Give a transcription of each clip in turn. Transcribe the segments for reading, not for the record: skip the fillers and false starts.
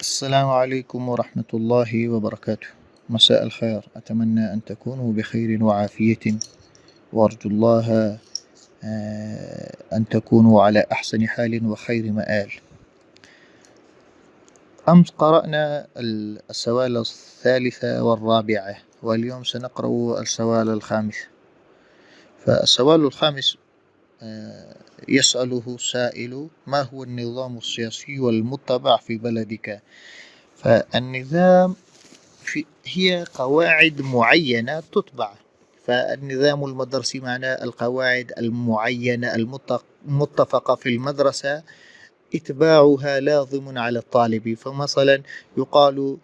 السلام عليكم ورحمة الله وبركاته. مساء الخير، أتمنى أن تكونوا بخير وعافية، وأرجو الله أن تكونوا على أحسن حال وخير مآل. أمس قرأنا السوال الثالثة والرابعة، واليوم سنقرأ السوال الخامس. فالسوال الخامس يسأله سائل: ما هو النظام السياسي المتبع في بلدك؟ فالنظام هي قواعد معينة تتبع. فالنظام المدرسي معناه القواعد المعينة المتفقة في المدرسة إتباعها لازم على الطالب. فمثلا يقال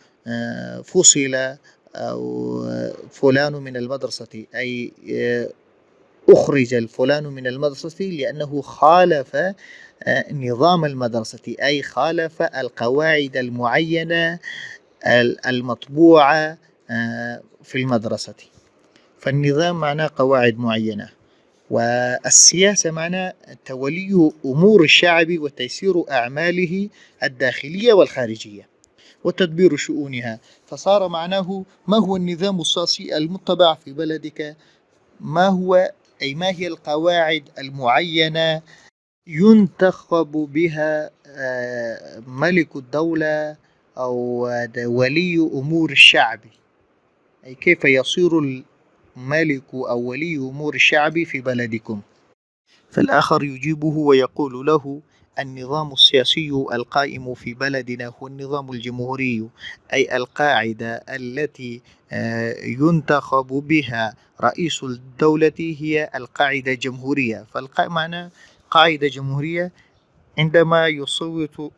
فصل أو فلان من المدرسة، أي أخرج الفلان من المدرسة لأنه خالف نظام المدرسة، أي خالف القواعد المعينة المطبوعة في المدرسة. فالنظام معناه قواعد معينة، والسياسة معناه تولي أمور الشعب وتيسير أعماله الداخلية والخارجية وتدبير شؤونها. فصار معناه: ما هو النظام السياسي المتبع في بلدك؟ ما هي القواعد المعينة ينتخب بها ملك الدولة أو ولي أمور الشعب، أي كيف يصير الملك أو ولي أمور الشعب في بلدكم؟ فالآخر يجيبه ويقول له: النظام السياسي القائم في بلدنا هو النظام الجمهوري، أي القاعدة التي ينتخب بها رئيس الدولة هي القاعدة الجمهورية. معنى قاعدة جمهورية عندما يصوت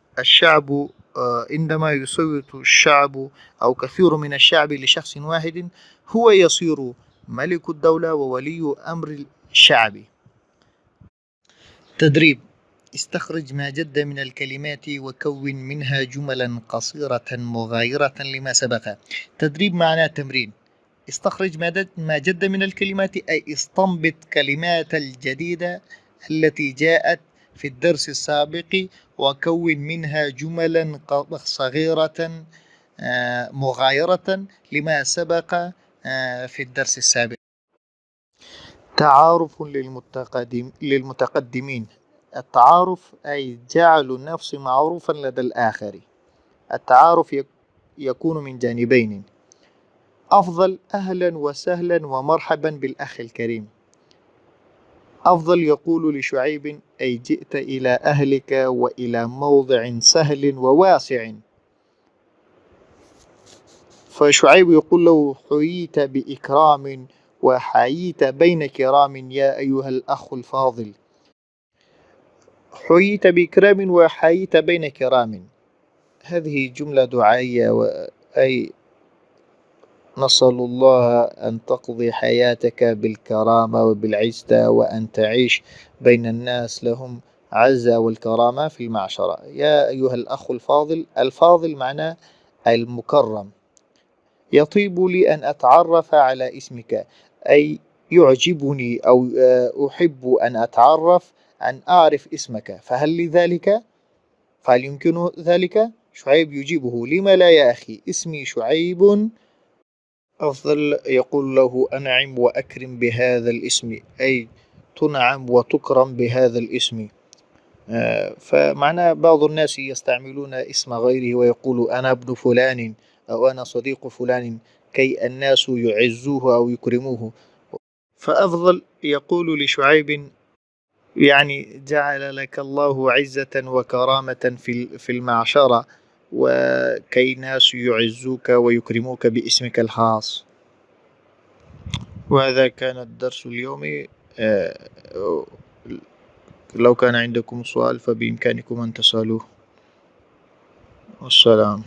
الشعب أو كثير من الشعب لشخص واحد، هو يصير ملك الدولة وولي أمر الشعب. تدريب: استخرج ما جد من الكلمات وكون منها جملا قصيرة مغايرة لما سبق. تدريب معناه تمرين. استخرج ما جد من الكلمات، أي استنبط كلمات الجديدة التي جاءت في الدرس السابق وكون منها جملا صغيرة مغايرة لما سبق في الدرس السابق. تعارف للمتقدمين. التعارف أي جعل النفس معروفا لدى الآخر. التعارف يكون من جانبين: أفضل أهلا وسهلا ومرحبا بالأخ الكريم. أفضل يقول لشعيب: أي جئت إلى أهلك وإلى موضع سهل وواسع. فشعيب يقول له: حييت بإكرام وحييت بين كرام يا أيها الأخ الفاضل. حييت بإكرام وحييت بين كرام، هذه جملة دعائية، أي نسأل الله أن تقضي حياتك بالكرامة وبالعزة، وأن تعيش بين الناس لهم عزة والكرامة في المعشرة. يا أيها الأخ الفاضل. الفاضل معناه المكرم. يطيب لي أن أتعرف على اسمك، أي يعجبني أو أحب أن أتعرف أن أعرف اسمك، فهل لي ذلك؟ فهل يمكن ذلك؟ شعيب يجيبه: لما لا يا أخي، اسمي شعيب. أفضل يقول له: أنعم وأكرم بهذا الاسم، أي تنعم وتكرم بهذا الاسم. فمعنى بعض الناس يستعملون اسم غيره ويقول: أنا ابن فلان أو أنا صديق فلان، كي الناس يعزوه أو يكرموه. فأفضل يقول لشعيب: يعني جعل لك الله عزة وكرامة في المعشرة، وكي الناس يعزوك ويكرموك باسمك الخاص. وهذا كان الدرس اليومي. لو كان عندكم سؤال فبإمكانكم أن تسألوه. والسلام.